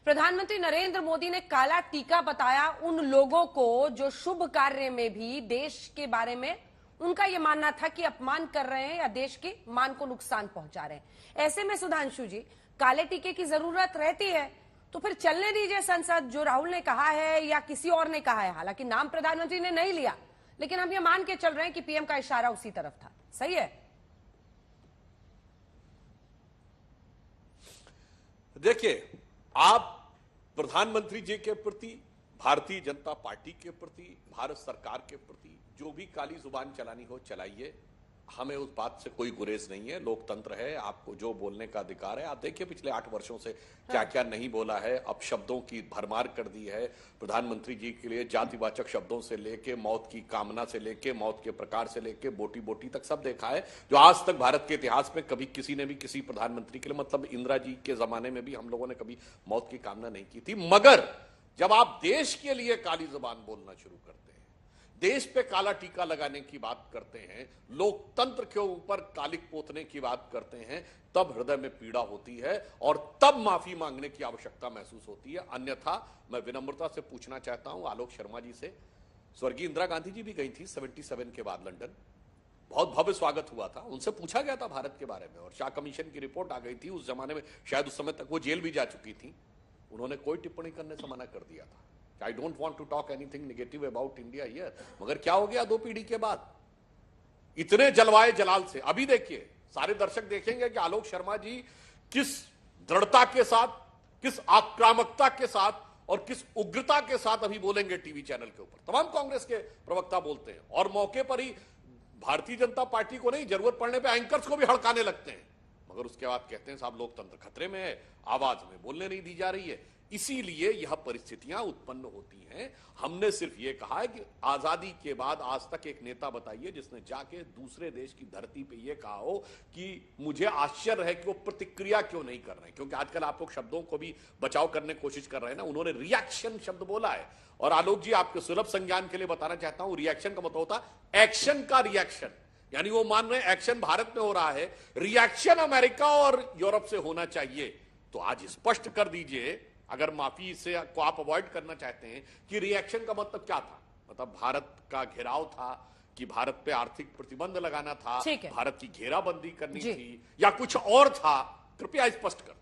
प्रधानमंत्री नरेंद्र मोदी ने काला टीका बताया उन लोगों को जो शुभ कार्य में भी देश के बारे में उनका यह मानना था कि अपमान कर रहे हैं या देश के मान को नुकसान पहुंचा रहे हैं। ऐसे में सुधांशु जी, काले टीके की जरूरत रहती है तो फिर चलने दीजिए संसद। जो राहुल ने कहा है या किसी और ने कहा है, हालांकि नाम प्रधानमंत्री ने नहीं लिया, लेकिन हम ये मान के चल रहे हैं कि पीएम का इशारा उसी तरफ था। सही है? देखिए, आप प्रधानमंत्री जी के प्रति, भारतीय जनता पार्टी के प्रति, भारत सरकार के प्रति जो भी काली जुबान चलानी हो चलाइए, हमें उस बात से कोई गुरेज नहीं है। लोकतंत्र है, आपको जो बोलने का अधिकार है। आप देखिए पिछले 8 वर्षों से क्या क्या नहीं बोला है। अब शब्दों की भरमार कर दी है। प्रधानमंत्री जी के लिए जातिवाचक शब्दों से लेके, मौत की कामना से लेके, मौत के प्रकार से लेके, बोटी बोटी तक सब देखा है, जो आज तक भारत के इतिहास में कभी किसी ने भी किसी प्रधानमंत्री के लिए, मतलब इंदिरा जी के जमाने में भी हम लोगों ने कभी मौत की कामना नहीं की थी। मगर जब आप देश के लिए काली जुबान बोलना शुरू करते हैं, देश पे काला टीका लगाने की बात करते हैं, लोकतंत्र के ऊपर कालिक पोतने की बात करते हैं, तब हृदय में पीड़ा होती है और तब माफी मांगने की आवश्यकता महसूस होती है। अन्यथा मैं विनम्रता से पूछना चाहता हूं आलोक शर्मा जी से, स्वर्गीय इंदिरा गांधी जी भी गई थी 77 के बाद लंदन, बहुत भव्य स्वागत हुआ था, उनसे पूछा गया था भारत के बारे में और शाह कमीशन की रिपोर्ट आ गई थी। उस जमाने में शायद उस समय तक वो जेल भी जा चुकी थी, उन्होंने कोई टिप्पणी करने से मना कर दिया था। I don't want to talk anything negative about India here। मगर क्या हो गया 2 पीढ़ी के बाद इतने जलवाए जलाल से? अभी देखिए, सारे दर्शक देखेंगे कि आलोक शर्मा जी किस दृढ़ता के साथ, किस आक्रामकता के साथ और किस उग्रता के साथ अभी बोलेंगे टीवी चैनल के ऊपर। तमाम कांग्रेस के प्रवक्ता बोलते हैं और मौके पर ही भारतीय जनता पार्टी को नहीं, जरूरत पड़ने पर एंकर्स को भी हड़काने लगते हैं, मगर उसके बाद कहते हैं साहब लोकतंत्र खतरे में है, आवाज में बोलने नहीं दी जा रही है। इसीलिए यह परिस्थितियां उत्पन्न होती हैं। हमने सिर्फ यह कहा है कि आजादी के बाद आज तक एक नेता बताइए जिसने जाके दूसरे देश की धरती पे यह कहा हो कि मुझे आश्चर्य है कि वो प्रतिक्रिया क्यों नहीं कर रहे हैं। क्योंकि आजकल आप लोग शब्दों को भी बचाव करने की कोशिश कर रहे हैं ना। उन्होंने रिएक्शन शब्द बोला है और आलोक जी आपके सुलभ संज्ञान के लिए बताना चाहता हूं, रिएक्शन का मतलब होता है एक्शन का रिएक्शन, यानी वो मान रहे हैं एक्शन भारत में हो रहा है, रिएक्शन अमेरिका और यूरोप से होना चाहिए। तो आज स्पष्ट कर दीजिए, अगर माफी से को आप अवॉइड करना चाहते हैं, कि रिएक्शन का मतलब क्या था? मतलब भारत का घेराव था कि भारत पे आर्थिक प्रतिबंध लगाना था, भारत की घेराबंदी करनी थी, या कुछ और था? कृपया स्पष्ट कर।